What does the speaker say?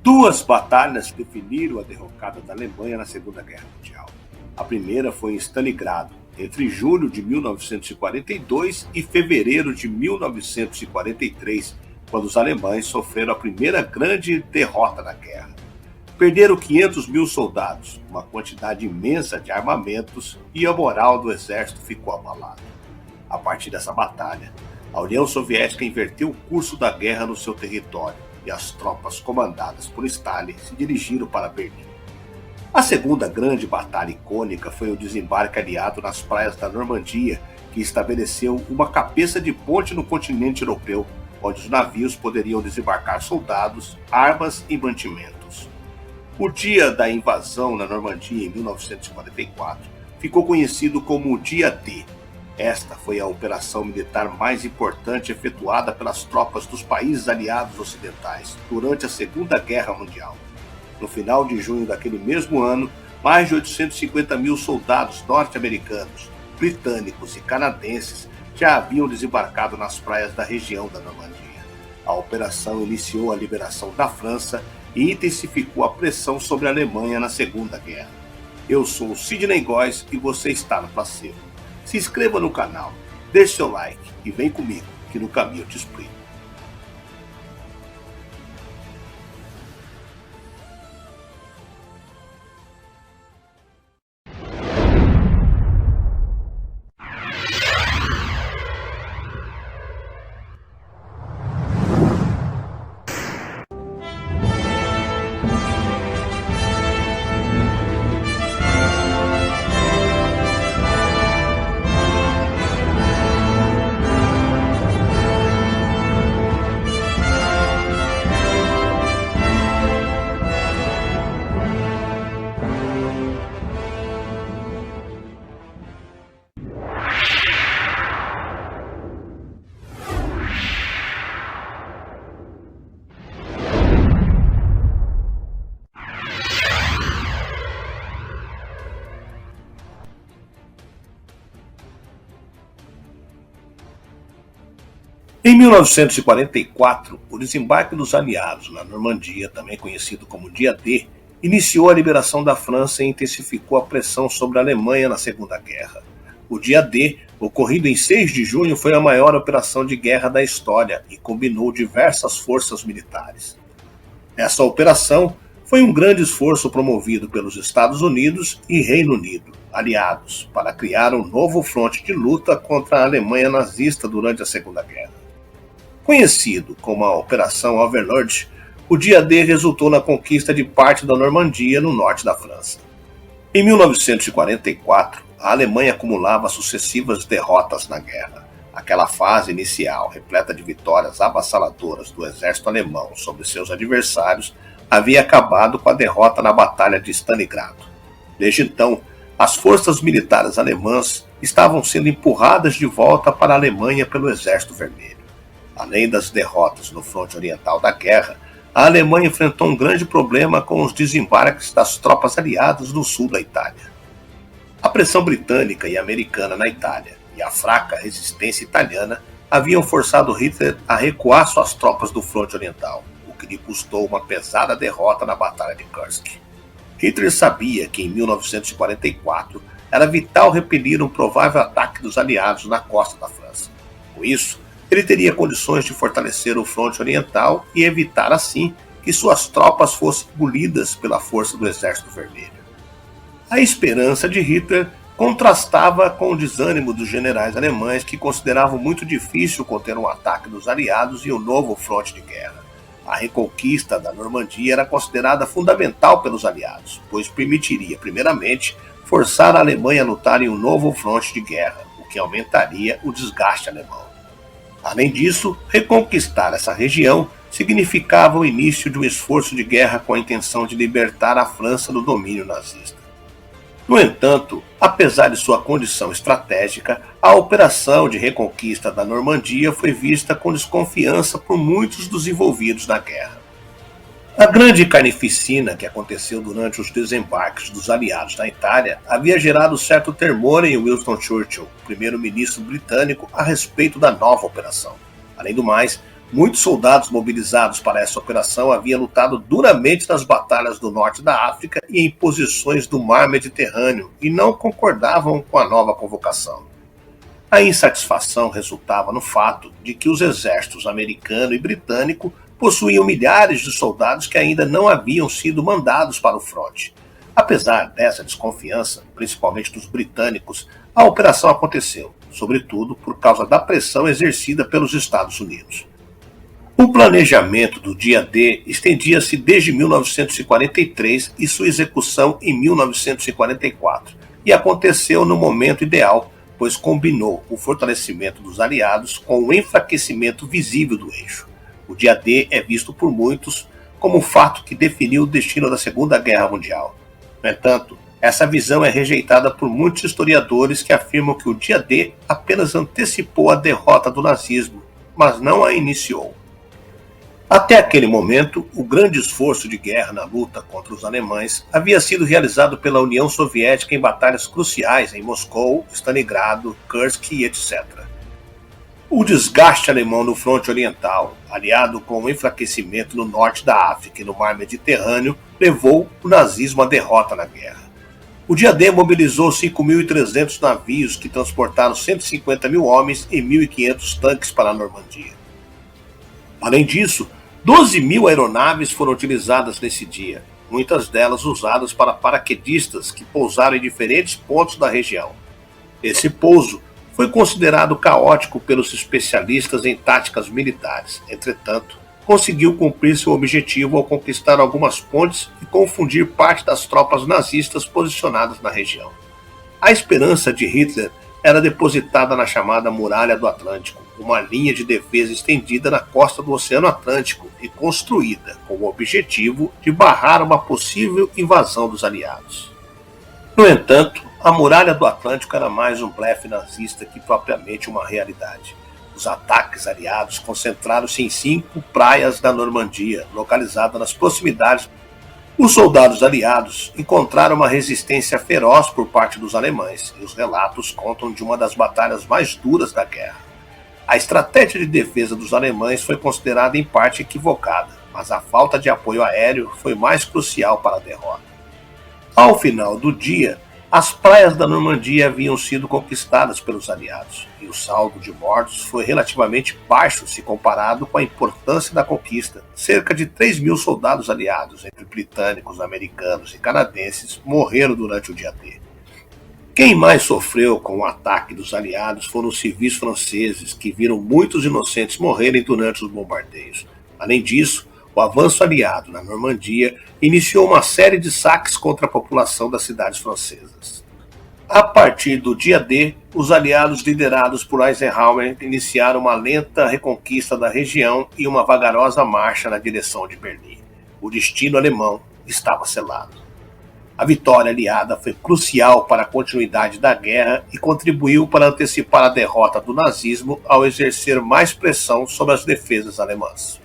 Duas batalhas definiram a derrocada da Alemanha na Segunda Guerra Mundial. A primeira foi em Stalingrado, entre julho de 1942 e fevereiro de 1943, quando os alemães sofreram a primeira grande derrota na guerra. Perderam 500 mil soldados, uma quantidade imensa de armamentos, e a moral do exército ficou abalada. A partir dessa batalha, a União Soviética inverteu o curso da guerra no seu território e as tropas comandadas por Stalin se dirigiram para Berlim. A segunda grande batalha icônica foi o desembarque aliado nas praias da Normandia, que estabeleceu uma cabeça de ponte no continente europeu, onde os navios poderiam desembarcar soldados, armas e mantimentos. O dia da invasão na Normandia, em 1944, ficou conhecido como o Dia D. Esta foi a operação militar mais importante efetuada pelas tropas dos países aliados ocidentais durante a Segunda Guerra Mundial. No final de junho daquele mesmo ano, mais de 850 mil soldados norte-americanos, britânicos e canadenses já haviam desembarcado nas praias da região da Normandia. A operação iniciou a liberação da França e intensificou a pressão sobre a Alemanha na Segunda Guerra. Eu sou o Sidney Góes e você está no Placebo. Se inscreva no canal, deixe seu like e vem comigo, que no caminho eu te explico. Em 1944, o desembarque dos aliados na Normandia, também conhecido como Dia D, iniciou a liberação da França e intensificou a pressão sobre a Alemanha na Segunda Guerra. O Dia D, ocorrido em 6 de junho, foi a maior operação de guerra da história e combinou diversas forças militares. Essa operação foi um grande esforço promovido pelos Estados Unidos e Reino Unido, aliados, para criar um novo fronte de luta contra a Alemanha nazista durante a Segunda Guerra. Conhecido como a Operação Overlord, o Dia D resultou na conquista de parte da Normandia no norte da França. Em 1944, a Alemanha acumulava sucessivas derrotas na guerra. Aquela fase inicial, repleta de vitórias avassaladoras do exército alemão sobre seus adversários, havia acabado com a derrota na Batalha de Stalingrado. Desde então, as forças militares alemãs estavam sendo empurradas de volta para a Alemanha pelo Exército Vermelho. Além das derrotas no fronte oriental da guerra, a Alemanha enfrentou um grande problema com os desembarques das tropas aliadas no sul da Itália. A pressão britânica e americana na Itália e a fraca resistência italiana haviam forçado Hitler a recuar suas tropas do fronte oriental, o que lhe custou uma pesada derrota na Batalha de Kursk. Hitler sabia que em 1944 era vital repelir um provável ataque dos aliados na costa da França. Com isso, ele teria condições de fortalecer o fronte oriental e evitar, assim, que suas tropas fossem engolidas pela força do Exército Vermelho. A esperança de Hitler contrastava com o desânimo dos generais alemães, que consideravam muito difícil conter um ataque dos aliados e um novo fronte de guerra. A reconquista da Normandia era considerada fundamental pelos aliados, pois permitiria, primeiramente, forçar a Alemanha a lutar em um novo fronte de guerra, o que aumentaria o desgaste alemão. Além disso, reconquistar essa região significava o início de um esforço de guerra com a intenção de libertar a França do domínio nazista. No entanto, apesar de sua condição estratégica, a operação de reconquista da Normandia foi vista com desconfiança por muitos dos envolvidos na guerra. A grande carnificina que aconteceu durante os desembarques dos aliados na Itália havia gerado certo temor em Winston Churchill, primeiro-ministro britânico, a respeito da nova operação. Além do mais, Muitos soldados mobilizados para essa operação haviam lutado duramente nas batalhas do norte da África e em posições do mar Mediterrâneo e não concordavam com a nova convocação. A insatisfação resultava no fato de que os exércitos americano e britânico possuíam milhares de soldados que ainda não haviam sido mandados para o fronte. Apesar dessa desconfiança, principalmente dos britânicos, a operação aconteceu, sobretudo por causa da pressão exercida pelos Estados Unidos. O planejamento do dia D estendia-se desde 1943 e sua execução em 1944, e aconteceu no momento ideal, pois combinou o fortalecimento dos aliados com o enfraquecimento visível do eixo. O dia D é visto por muitos como o fato que definiu o destino da Segunda Guerra Mundial. No entanto, essa visão é rejeitada por muitos historiadores que afirmam que o dia D apenas antecipou a derrota do nazismo, mas não a iniciou. Até aquele momento, o grande esforço de guerra na luta contra os alemães havia sido realizado pela União Soviética em batalhas cruciais em Moscou, Stalingrado, Kursk e etc. O desgaste alemão no fronte oriental, aliado com o enfraquecimento no norte da África e no mar Mediterrâneo, levou o nazismo à derrota na guerra. O dia D mobilizou 5.300 navios que transportaram 150 mil homens e 1.500 tanques para a Normandia. Além disso, 12 mil aeronaves foram utilizadas nesse dia, muitas delas usadas para paraquedistas que pousaram em diferentes pontos da região. Esse pouso foi considerado caótico pelos especialistas em táticas militares. Entretanto, conseguiu cumprir seu objetivo ao conquistar algumas pontes e confundir parte das tropas nazistas posicionadas na região. A esperança de Hitler era depositada na chamada Muralha do Atlântico, uma linha de defesa estendida na costa do Oceano Atlântico e construída com o objetivo de barrar uma possível invasão dos aliados. No entanto, a Muralha do Atlântico era mais um blefe nazista que propriamente uma realidade. Os ataques aliados concentraram-se em 5 praias da Normandia, localizadas nas proximidades. Os soldados aliados encontraram uma resistência feroz por parte dos alemães, e os relatos contam de uma das batalhas mais duras da guerra. A estratégia de defesa dos alemães foi considerada em parte equivocada, mas a falta de apoio aéreo foi mais crucial para a derrota. Ao final do dia, as praias da Normandia haviam sido conquistadas pelos aliados, e o saldo de mortos foi relativamente baixo se comparado com a importância da conquista. Cerca de 3 mil soldados aliados, entre britânicos, americanos e canadenses, morreram durante o dia D. Quem mais sofreu com o ataque dos aliados foram os civis franceses, que viram muitos inocentes morrerem durante os bombardeios. Além disso, o avanço aliado na Normandia iniciou uma série de saques contra a população das cidades francesas. A partir do dia D, os aliados liderados por Eisenhower iniciaram uma lenta reconquista da região e uma vagarosa marcha na direção de Berlim. O destino alemão estava selado. A vitória aliada foi crucial para a continuidade da guerra e contribuiu para antecipar a derrota do nazismo ao exercer mais pressão sobre as defesas alemãs.